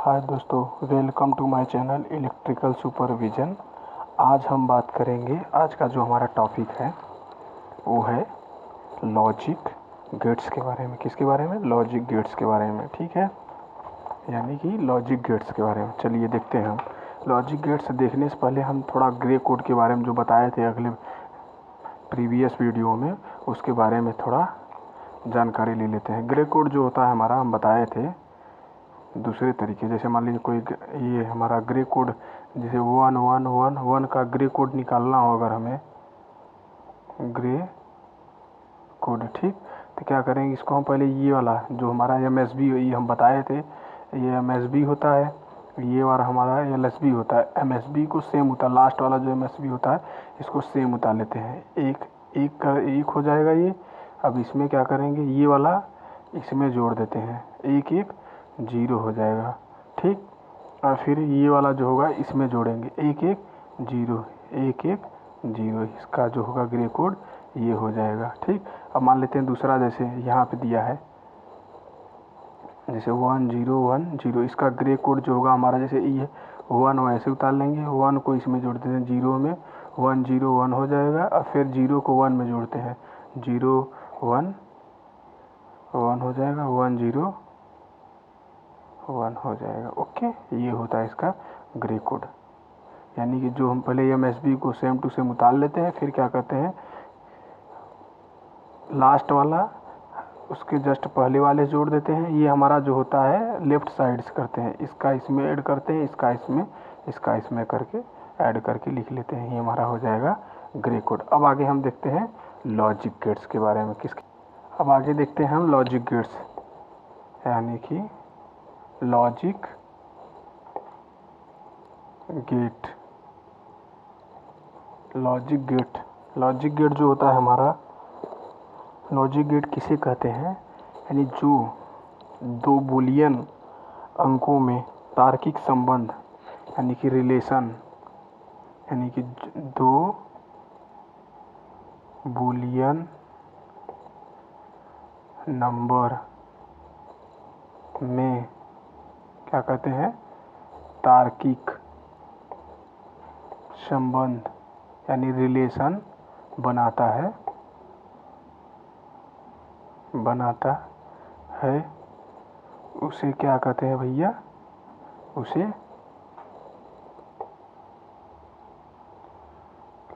हाय दोस्तों, welcome to my channel electrical supervision. आज हम बात करेंगे, आज का जो हमारा टॉपिक है वो है लॉजिक गेट्स के बारे में। किसके बारे में? लॉजिक गेट्स के बारे में। ठीक है, यानी कि लॉजिक गेट्स के बारे में। चलिए देखते हैं हम। लॉजिक गेट्स देखने से पहले हम थोड़ा ग्रे कोड के बारे में जो बताए थे अगले प्रीवियस वीडियो में, उसके बारे में थोड़ा जानकारी ले लेते हैं। ग्रे कोड जो होता है हमारा, हम बताए थे दूसरे तरीके। जैसे मान लीजिए कोई ये हमारा ग्रे कोड, जैसे 1111 का ग्रे कोड निकालना हो अगर हमें, ग्रे कोड, ठीक, तो क्या करेंगे, इसको हम पहले ये वाला जो हमारा MSB, ये हम बताए थे, ये MSB होता है, ये वाला हमारा LSB होता है। MSB को सेम होता है, लास्ट वाला जो MSB होता है इसको सेम उतार लेते हैं। एक हो जाएगा ये। अब इसमें क्या करेंगे, ये वाला इसमें जोड़ देते हैं, एक एक जीरो हो जाएगा, ठीक। और फिर ये वाला जो होगा इसमें जोड़ेंगे, एक एक जीरो, एक एक जीरो। इसका जो होगा ग्रे कोड ये हो जाएगा, ठीक। अब मान लेते हैं दूसरा, जैसे यहाँ पे दिया है, जैसे 1010, इसका ग्रे कोड जो होगा हमारा, जैसे ये 1 ऐसे उतार लेंगे, 1 को इसमें जोड़ देते हैं जीरो में, 101 हो जाएगा। और फिर जीरो को 1 में जोड़ते हैं, 01 1 हो जाएगा, 10 1 हो जाएगा। ओके, ये होता है इसका ग्रे कोड। यानी कि जो हम पहले MSB को सेम टू सेम उतार लेते हैं, फिर क्या करते हैं, लास्ट वाला उसके जस्ट पहले वाले जोड़ देते हैं। ये हमारा जो होता है लेफ्ट साइड से करते हैं, इसका इसमें ऐड करते हैं, इसका इसमें करके ऐड करके लिख लेते हैं। ये हमारा हो जाएगा ग्रे कोड। अब आगे हम देखते हैं लॉजिक गेट्स के बारे में। अब आगे देखते हैं हम लॉजिक गेट्स, यानी कि लॉजिक गेट। लॉजिक गेट जो होता है हमारा, लॉजिक गेट किसे कहते हैं, यानी जो दो बूलियन अंकों में तार्किक संबंध, यानी कि रिलेशन, यानी कि दो बूलियन नंबर में क्या कहते हैं, तार्किक संबंध यानी रिलेशन बनाता है, उसे क्या कहते हैं भैया, उसे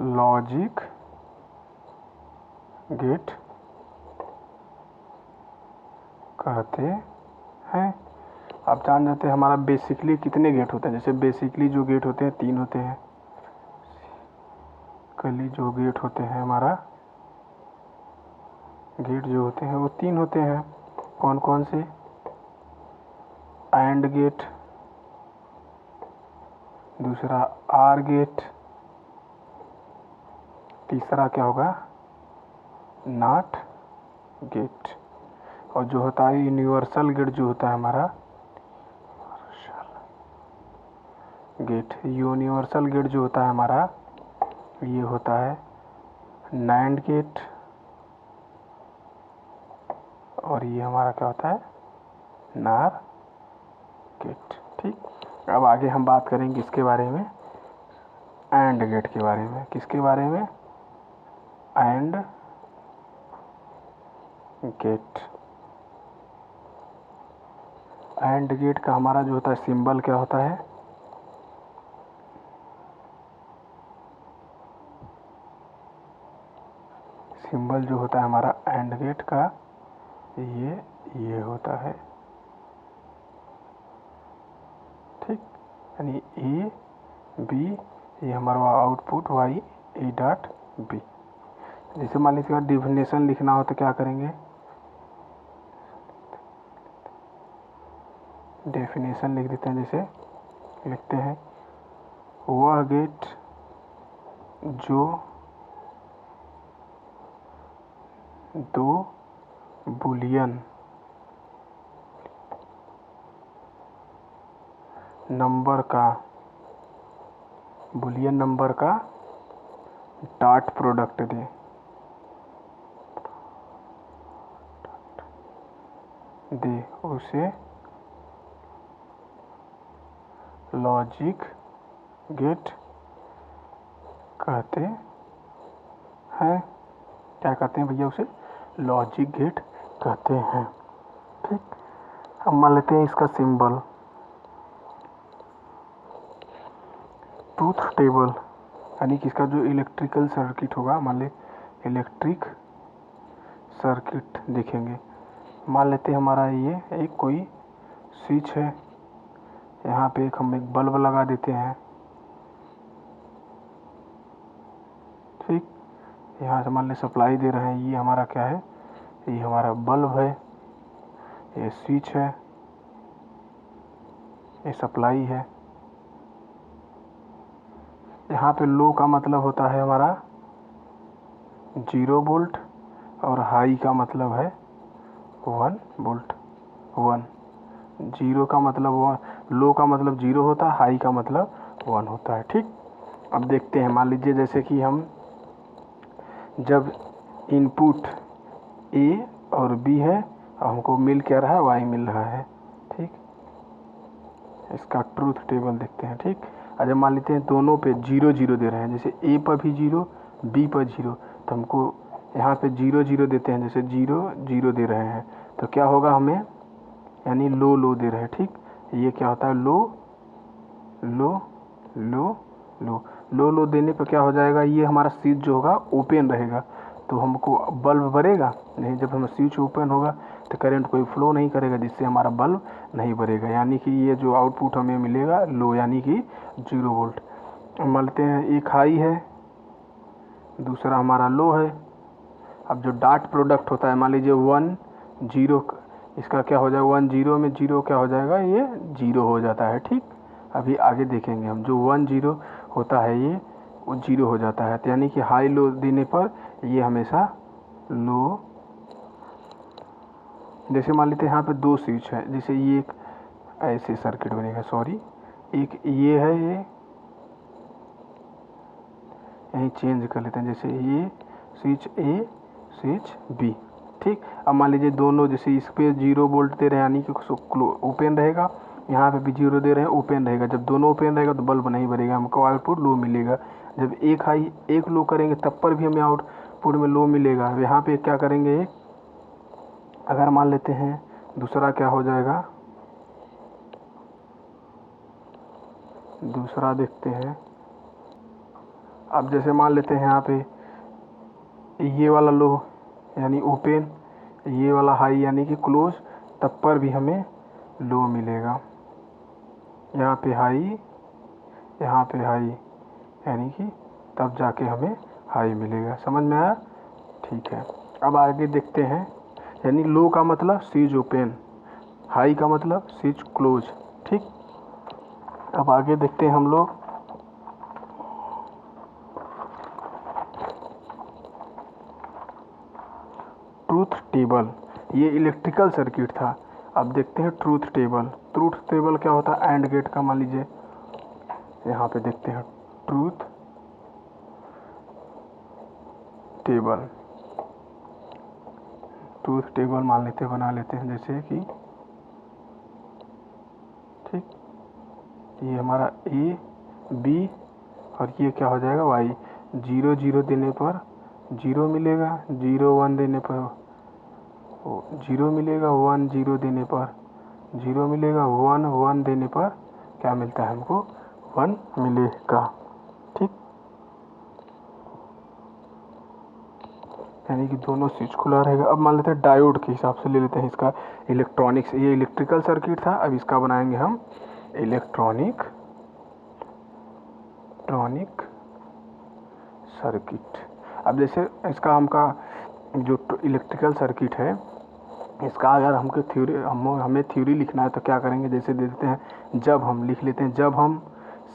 लॉजिक गेट कहते हैं। आप जान जाते हैं हमारा बेसिकली कितने गेट होते हैं। जैसे बेसिकली जो गेट होते हैं 3 होते हैं, कली जो गेट होते हैं हमारा, गेट जो होते हैं वो 3 होते हैं। कौन कौन से? एंड गेट, दूसरा आर गेट, तीसरा क्या होगा, नॉट गेट। और जो होता है यूनिवर्सल गेट, जो होता है हमारा यूनिवर्सल गेट जो होता है हमारा, ये होता है नैंड गेट। और ये हमारा क्या होता है, नार गेट, ठीक। अब आगे हम बात करेंगे इसके बारे में, एंड गेट के बारे में। किसके बारे में? And gate. एंड गेट का हमारा जो होता है सिंबल क्या होता है, सिंबल जो होता है हमारा एंड गेट का, ये होता है, ठीक। यानी ए बी, ये हमारा output Y A dot B. जैसे मान लीजिए डिफिनेशन लिखना हो तो क्या करेंगे, डेफिनेशन लिख देते हैं। जैसे लिखते हैं, वह गेट जो दो बूलियन नंबर का डॉट प्रोडक्ट दे उसे लॉजिक गेट कहते हैं। क्या कहते हैं भैया? उसे लॉजिक गेट कहते हैं। ठीक, अब मान लेते हैं इसका सिंबल ट्रूथ टेबल, यानी कि इसका जो इलेक्ट्रिकल सर्किट होगा, मान ले इलेक्ट्रिक सर्किट देखेंगे। मान लेते हैं हमारा ये एक कोई स्विच है, यहाँ पे हम एक बल्ब लगा देते हैं। ठीक, यहाँ से मान ले सप्लाई दे रहे हैं, ये हमारा क्या है? ये हमारा बल्ब है, ये स्विच है, ये सप्लाई है। यहाँ पे लो का मतलब होता है हमारा 0 वोल्ट और हाई का मतलब है 1 वोल्ट। 1 0 का मतलब लो का मतलब 0 होता है, हाई का मतलब 1 होता है। ठीक, अब देखते हैं, मान लीजिए जैसे कि हम जब इनपुट A और B है और हमको मिल क्या रहा है? Y मिल रहा है। ठीक, इसका ट्रूथ टेबल देखते हैं। ठीक, अगर मान लेते हैं दोनों पे 0 0 दे रहे हैं, जैसे A पर भी 0, B पर 0, तो हमको यहाँ पे 0 0 देते हैं, जैसे 0 0 दे रहे हैं, तो क्या होगा हमें? यानी लो लो दे रहे हैं। ठीक, ये क्या होता है? लो लो लो लो लो लो देने पर क्या हो जाएगा? ये हमारा स्विच जो होगा ओपन रहेगा, तो हमको बल्ब बरेगा नहीं। जब हम स्विच ओपन होगा तो करंट कोई फ्लो नहीं करेगा, जिससे हमारा बल्ब नहीं बरेगा, यानी कि ये जो आउटपुट हमें मिलेगा लो, यानी कि 0 वोल्ट। मान लेते हैं एक हाई है, दूसरा हमारा लो है। अब जो डॉट प्रोडक्ट होता है, मान लीजिए 1 0, इसका क्या हो जाएगा? 1 0 में 0 क्या हो जाएगा? ये 0 हो जाता है। ठीक, अभी आगे देखेंगे हम, जो 1 0 होता है ये वो 0 हो जाता है, तो यानी कि हाई लो देने पर ये हमेशा लो। जैसे मान लेते हैं यहाँ पे 2 स्विच है, जैसे ये एक ऐसे सर्किट बनेगा, सॉरी एक ये है, ये यहीं चेंज कर लेते हैं, जैसे ये स्विच A स्विच B। ठीक, अब मान लीजिए दोनों, जैसे इस पे 0 वोल्ट दे रहे हैं, यानी कि ओपन रहेगा, यहाँ पे भी 0 दे रहे हैं, ओपन रहेगा। जब दोनों ओपन रहेगा तो बल्ब नहीं बनेगा, हमको आउटपुट लो मिलेगा। जब एक हाई एक लो करेंगे तब पर भी हमें आउटपुट में लो मिलेगा। यहाँ पे क्या करेंगे? अगर मान लेते हैं दूसरा क्या हो जाएगा? दूसरा देखते हैं। अब जैसे मान लेते हैं यहाँ पे ये वाला लो यानी ओपन, ये वाला हाई यानी कि क्लोज, तब पर भी हमें लो मिलेगा। यहाँ पे हाई, यहाँ पे हाई, यानी कि तब जाके हमें हाई मिलेगा। समझ में आया? ठीक है, अब आगे देखते हैं। यानी लो का मतलब स्विच ओपन, हाई का मतलब स्विच क्लोज। ठीक, अब आगे देखते हैं हम लोग। ट्रूथ टेबल, ये इलेक्ट्रिकल सर्किट था। अब देखते हैं ट्रूथ टेबल। ट्रूथ टेबल क्या होता है? एंड गेट का। मान लीजिए यहाँ पे देखते हैं ट्रूथ टेबल। ट्रूथ टेबल मान लेते हैं, बना लेते हैं, जैसे कि ठीक, ये हमारा A B और ये क्या हो जाएगा? Y। 0 0 देने पर 0 मिलेगा, 0 1 देने पर 0 मिलेगा, 1 0 देने पर 0 मिलेगा, 1 1 देने पर क्या मिलता है? हमको 1 मिलेगा। ठीक, यानी कि दोनों स्विच खुला रहेगा। अब मान लेते हैं डायोड के हिसाब से ले लेते हैं इसका इलेक्ट्रॉनिक्स। ये इलेक्ट्रिकल सर्किट था, अब इसका बनाएंगे हम इलेक्ट्रॉनिक सर्किट। अब जैसे इसका हमका जो इलेक्ट्रिकल सर्किट है, इसका अगर हमको हमें थ्योरी लिखना है तो क्या करेंगे? जैसे देते हैं, जब हम लिख लेते हैं, जब हम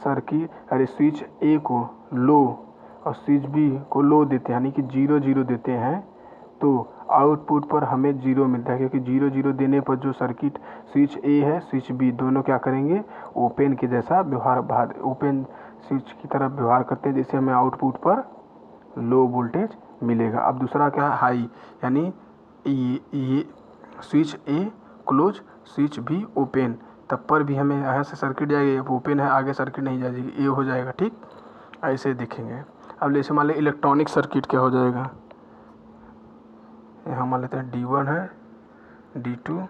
सर्किट अरे स्विच A को लो और स्विच B को लो देते हैं, यानी कि 0 0 देते हैं, तो आउटपुट पर हमें 0 मिलता है, क्योंकि 0 0 देने पर जो सर्किट स्विच A है स्विच B दोनों क्या करेंगे? ओपन के जैसा व्यवहार, ओपन स्विच की तरफ व्यवहार करते हैं, जिससे हमें आउटपुट पर लो वोल्टेज मिलेगा। अब दूसरा क्या है? हाई, यानी ये switch A close, switch B open, तब पर भी हमें यहाँ से सर्किट जाएगी, अब ओपन है आगे सर्किट नहीं जाएगी, ये हो जाएगा। ठीक, ऐसे दिखेंगे। अब जैसे मान लीजिए इलेक्ट्रॉनिक सर्किट क्या हो जाएगा, यहाँ मान लेते हैं D1 है, D2,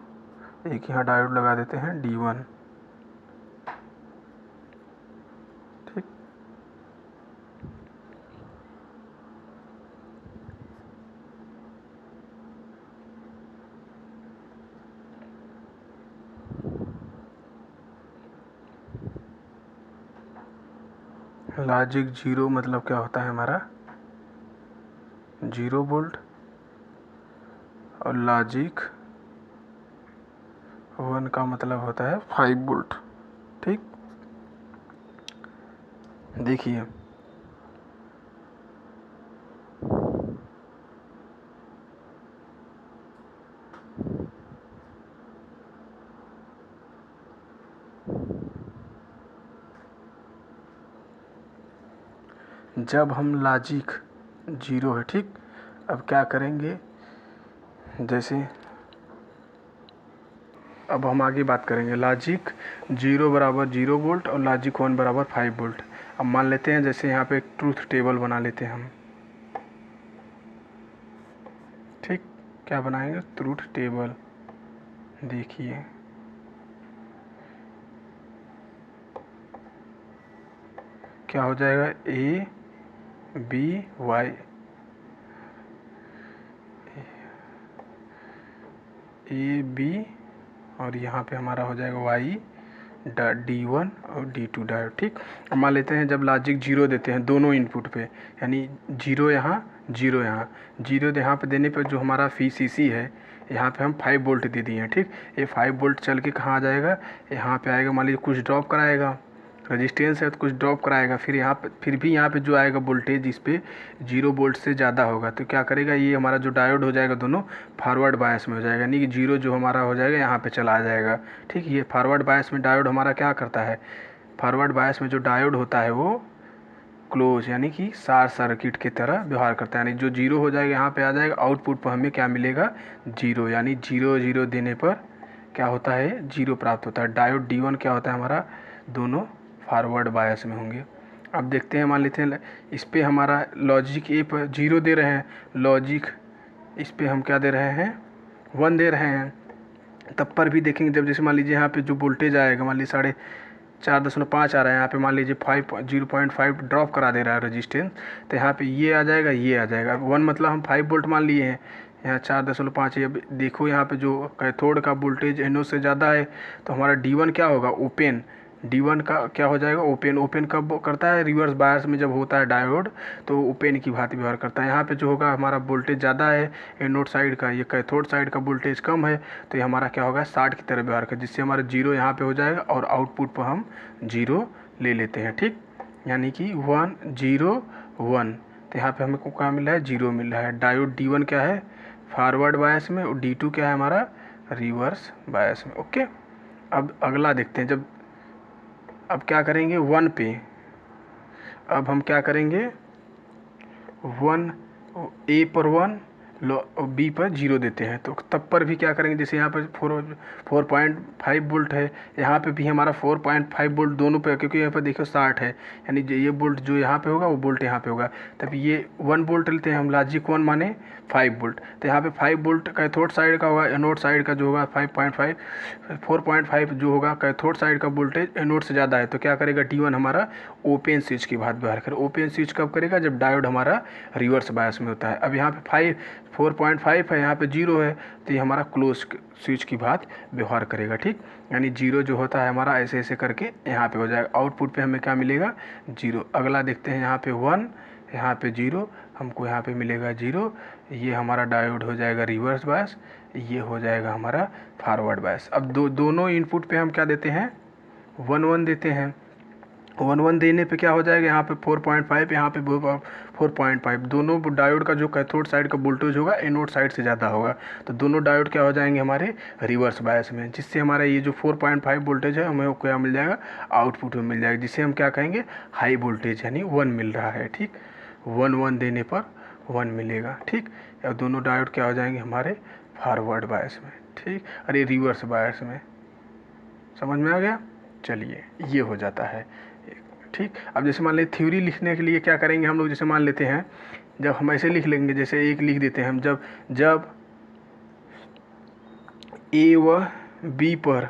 एक यहाँ डायोड लगा देते हैं D1। ठीक, लॉजिक 0 मतलब क्या होता है हमारा 0 वोल्ट, और लॉजिक 1 का मतलब होता है 5 वोल्ट। ठीक, देखिए जब हम लॉजिक 0 है, ठीक, अब क्या करेंगे, जैसे अब हम आगे बात करेंगे लॉजिक 0 बराबर 0 वोल्ट और लॉजिक 1 बराबर 5 वोल्ट। अब मान लेते हैं जैसे यहाँ पे एक ट्रूथ टेबल बना लेते हैं हम। ठीक, क्या बनाएंगे, ट्रूथ टेबल। देखिए क्या हो जाएगा, A B Y, A B, और यहाँ पे हमारा हो जाएगा Y D1 और D2 डायोड। ठीक, अब मान लेते हैं जब लॉजिक 0 देते हैं दोनों इनपुट पे, यानी 0 यहाँ 0 यहाँ, 0 यहाँ पे देने पर जो हमारा VCC है यहाँ पे हम 5 वोल्ट दे दिए हैं। ठीक, ये 5 वोल्ट चल के कहाँ आ जाएगा, यहाँ पे आएगा, मान लीजिए कुछ ड्रॉप कराएगा, रेजिस्टेंस है तो कुछ ड्रॉप कराएगा, फिर यहाँ पे फिर भी यहाँ पे जो आएगा वोल्टेज इस पे 0 वोल्ट से ज़्यादा होगा, तो क्या करेगा, ये हमारा जो डायोड हो जाएगा दोनों फॉरवर्ड बायस में हो जाएगा, यानी कि 0 जो हमारा हो जाएगा यहाँ पे चला जाएगा। ठीक, ये फॉरवर्ड बायस में डायोड हमारा क्या करता है, फॉरवर्ड बायस में जो डायोड होता है वो क्लोज यानी कि शॉर्ट सर्किट की तरह व्यवहार करता है, यानी जो 0 हो जाएगा यहाँ पे आ जाएगा, आउटपुट पर हमें क्या मिलेगा 0, यानी 0 0 देने पर क्या होता है 0 प्राप्त होता है। डायोड D1 क्या होता है हमारा, दोनों फॉरवर्ड बायस में होंगे। अब देखते हैं, मान लेते हैं इस पे हमारा लॉजिक A पर 0 दे रहे हैं, लॉजिक इस पे हम क्या दे रहे हैं 1 दे रहे हैं, तब पर भी देखेंगे जब जैसे मान लीजिए यहाँ पे जो वोल्टेज आएगा, मान लीजिए 4.5 आ रहा है, यहाँ पे मान लीजिए 0.5 ड्रॉप करा दे रहा है रेजिस्टेंस, तो यहाँ पे ये आ जाएगा, ये आ जाएगा। 1 मतलब हम 5 वोल्ट मान लिए हैं, यहाँ 4.5 है। अब देखो यहाँ पे जो कैथोड का वोल्टेज एनोड से ज़्यादा है, तो हमारा D1 क्या होगा ओपन, D1 का क्या हो जाएगा ओपन। ओपन कब करता है, रिवर्स बायस में जब होता है डायोड तो ओपन की भांति व्यवहार करता है। यहाँ पे जो होगा हमारा वोल्टेज ज़्यादा है एनोड साइड का, ये कैथोड साइड का वोल्टेज कम है, तो ये हमारा क्या होगा 60 की तरह व्यवहार कर, जिससे हमारा 0 यहाँ पे हो जाएगा और आउटपुट पर हम 0 ले लेते हैं। ठीक, यानी कि 1 0 1, तो यहाँ पे हमें को क्या मिल रहा है 0 मिल रहा है। डायोड D1 क्या है फॉरवर्ड बायस में और D2 क्या है हमारा रिवर्स बायस में। ओके, अब अगला देखते हैं, जब अब क्या करेंगे 1 पे, अब हम क्या करेंगे 1 A पर 1 B पर 0 देते हैं, तो तब पर भी क्या करेंगे, जैसे यहाँ पर 4.5 वोल्ट है, यहाँ पे भी हमारा 4.5 वोल्ट दोनों पे, क्योंकि यहाँ पर देखो 60 है, यानी ये वोल्ट जो यहाँ पे होगा वो वोल्ट यहाँ पे होगा, तब ये 1 वोल्ट लेते हैं हम, लॉजिक 1 माने 5 वोल्ट, तो यहाँ पे 5 वोल्ट कैथोड साइड का होगा, एनोड साइड का जो होगा 5.5 4.5 जो होगा कैथोड साइड का वोल्टेज एनोड से ज़्यादा है, तो क्या करेगा D1 हमारा ओपन स्विच की बात व्यवहार करे। ओपन स्विच कब करेगा, जब डायोड हमारा रिवर्स बायस में होता है। अब यहाँ पे 4.5 है, यहाँ पे 0 है, तो ये हमारा क्लोज स्विच की बात व्यवहार करेगा। ठीक, यानी 0 जो होता है हमारा ऐसे ऐसे करके यहाँ पे हो जाएगा, आउटपुट पे हमें क्या मिलेगा 0। अगला देखते हैं, यहाँ पे 1 यहाँ पे 0, हमको यहाँ पे मिलेगा 0, ये हमारा डायोड हो जाएगा रिवर्स बायस, ये हो जाएगा हमारा फॉरवर्ड बायस। अब दोनों इनपुट पे हम क्या देते हैं 1 1 देते हैं, 1 1 देने पे क्या हो जाएगा, यहाँ पे 4.5 यहाँ पे 4.5, दोनों डायोड का जो कैथोड साइड का वोल्टेज होगा एनोड साइड से ज़्यादा होगा, तो दोनों डायोड क्या हो जाएंगे हमारे रिवर्स बायस में, जिससे हमारा ये जो 4.5 वोल्टेज है हमें क्या मिल जाएगा आउटपुट में मिल जाएगा, जिसे हम क्या कहेंगे हाई वोल्टेज यानी 1 मिल रहा है। ठीक, 1 1 देने पर 1 मिलेगा। ठीक, और दोनों डायोड क्या हो जाएंगे हमारे फॉरवर्ड बायस में, ठीक, अरे रिवर्स बायस में। समझ में आ गया? चलिए, ये हो जाता है। ठीक, अब जैसे मान लीजिए थ्योरी लिखने के लिए क्या करेंगे हम लोग, जैसे मान लेते हैं जब हम ऐसे लिख लेंगे, जैसे एक लिख देते हैं हम, जब ए व बी पर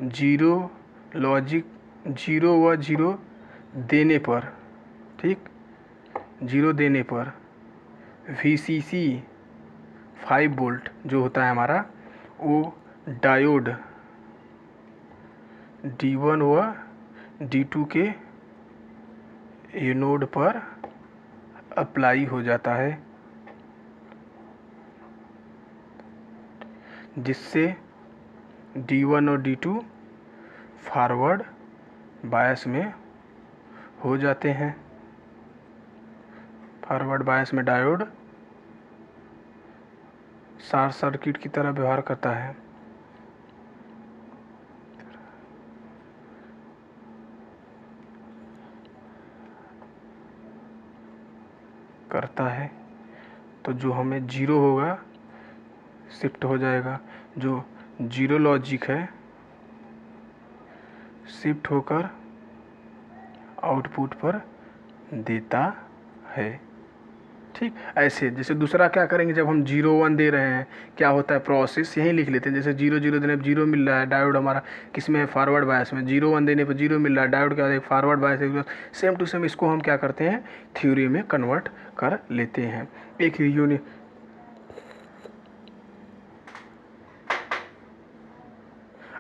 जीरो लॉजिक 0 व 0 देने पर, ठीक, 0 देने पर VCC 5 वोल्ट जो होता है हमारा, वो डायोड D1 व D2 के एनोड पर अप्लाई हो जाता है, जिससे D1 और D2 फॉरवर्ड बायस में हो जाते हैं। फॉरवर्ड बायस में डायोड शॉर्ट सर्किट की तरह व्यवहार करता है, तो जो हमें 0 होगा शिफ्ट हो जाएगा, जो 0 लॉजिक है शिफ्ट होकर आउटपुट पर देता है। ठीक, ऐसे जैसे दूसरा क्या करेंगे, जब हम 0 1 दे रहे हैं क्या होता है, प्रोसेस यही लिख लेते हैं। जैसे 0 0 देने पर 0 मिल रहा है, डायोड हमारा किस में है, फॉरवर्ड बायस में। 0 1 देने पर 0 मिल रहा है, डायोड क्या है, फॉरवर्ड बायस है। सेम टू सेम इसको हम क्या करते हैं, थ्योरी में कन्वर्ट कर लेते हैं। एक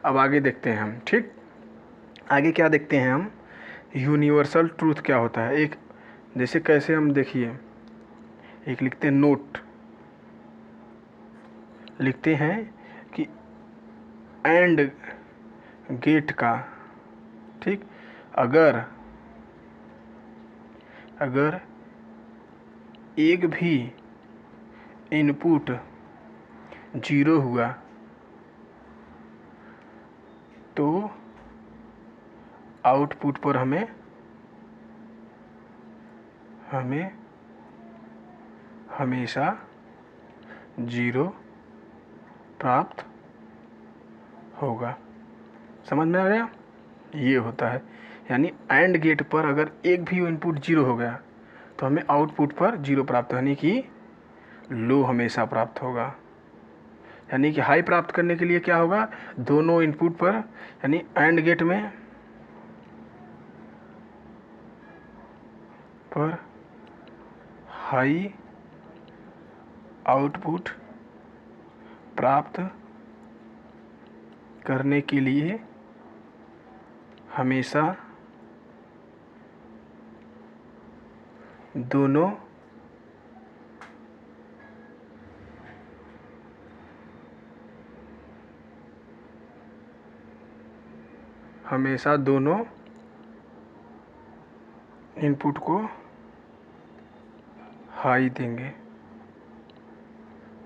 अब आगे देखते हैं हम। ठीक, आगे क्या देखते हैं हम, यूनिवर्सल ट्रूथ क्या होता है। एक जैसे कैसे हम देखिए, एक लिखते हैं नोट, लिखते हैं कि एंड गेट का, ठीक, अगर एक भी इनपुट 0 हुआ तो आउटपुट पर हमें हमेशा 0 प्राप्त होगा। समझ में आ गया? ये होता है, यानी एंड गेट पर अगर एक भी इनपुट 0 हो गया तो हमें आउटपुट पर 0 प्राप्त, यानी कि लो हमेशा प्राप्त होगा। यानी कि हाई प्राप्त करने के लिए क्या होगा, दोनों इनपुट पर, यानी एंड गेट में पर हाई आउटपुट प्राप्त करने के लिए हमेशा दोनों इनपुट को हाई देंगे,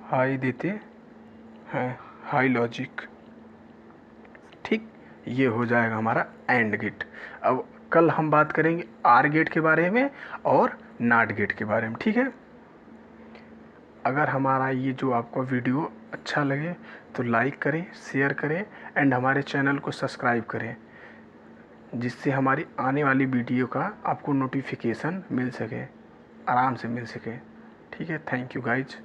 हाई देते हैं, हाई लॉजिक। ठीक, ये हो जाएगा हमारा एंड गेट। अब कल हम बात करेंगे आर गेट के बारे में और नॉट गेट के बारे में। ठीक है, अगर हमारा ये जो आपको वीडियो अच्छा लगे तो लाइक करें, शेयर करें एंड हमारे चैनल को सब्सक्राइब करें, जिससे हमारी आने वाली वीडियो का आपको नोटिफिकेशन मिल सके, आराम से मिल सके। ठीक है, थैंक यू गाइज।